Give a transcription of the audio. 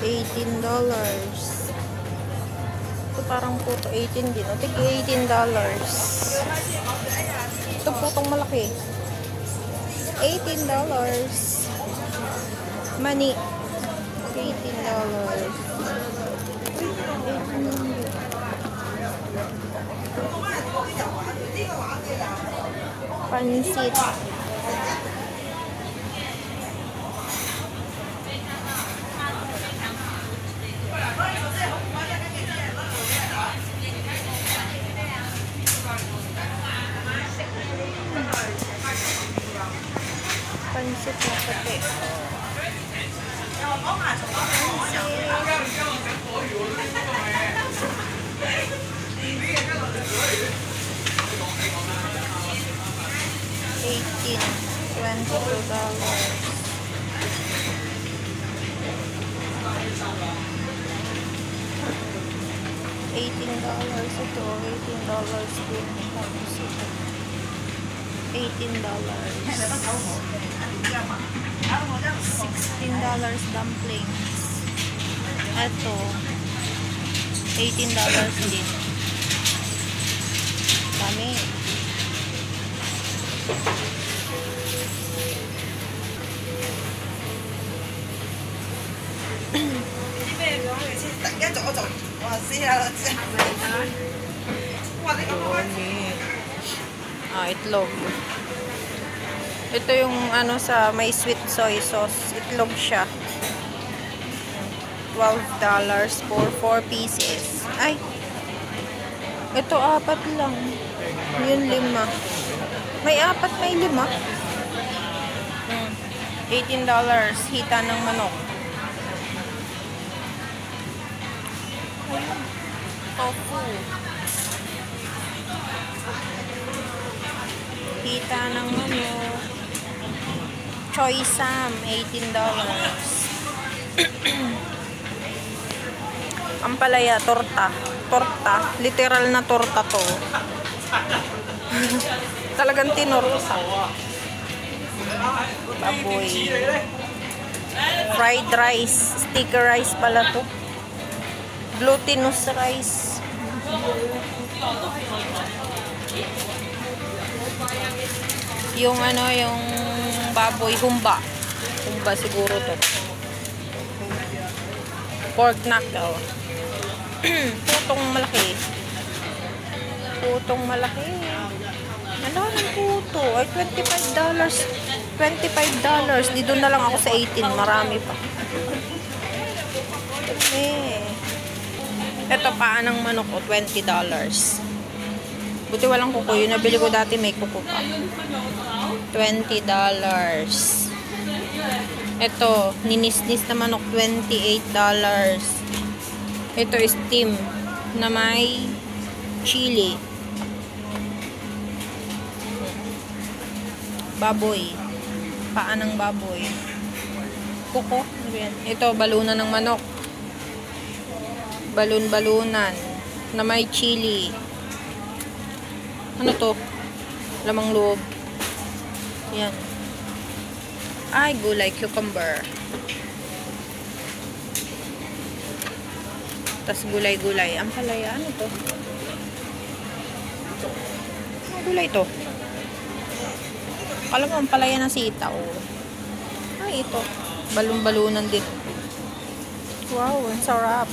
$18. Ito parang puto 18 din. O, tig $18. Ito putong malaki. $18. Mani. $18. Pansit. Pansit na puti. $22. $18 ito. $18 din. Tapos ito. $18. $16 dumplings. Ito. $18 din. Kami. Itlog. Ito yung ano sa may sweet soy sauce. Itlog siya. $12 for 4 pieces. Ay. Ito 4 lang. Yun 5. May 4, may 5. $18. Hita ng manok. Tofu. Hita ng manok. Choy Sam, $18. Ampalaya, torta. Torta. Literal na torta to. Talagang tinorta. Baboy. Fried rice. Sticker rice pala to. Glutinous rice. Yung ano, yung baboy, humba. Humba siguro to. Pork knuckle. Putong malaki. Putong malaki. Ano ang puto? Ay, $25. $25. Dito na lang ako sa 18. Marami pa. Okay. Ito paan ng manok ko, $20. Buti walang kuko. Yung nabili ko dati may kuko pa. $20. Ito, ninisnis na manok, $28. Ito is steam na may chili. Baboy. Paa ng baboy. Kuko. Ito, balunan ng manok. Balun-balunan na may chili. Ano to? Lamang loob. Yan. Ay, gulay, cucumber. Tas gulay-gulay. Ang palaya, ano to? Ano gulay to? Alam mo, ang palaya ng sitaw. Ay, ito. Balon-balunan din. Wow, ang sarap.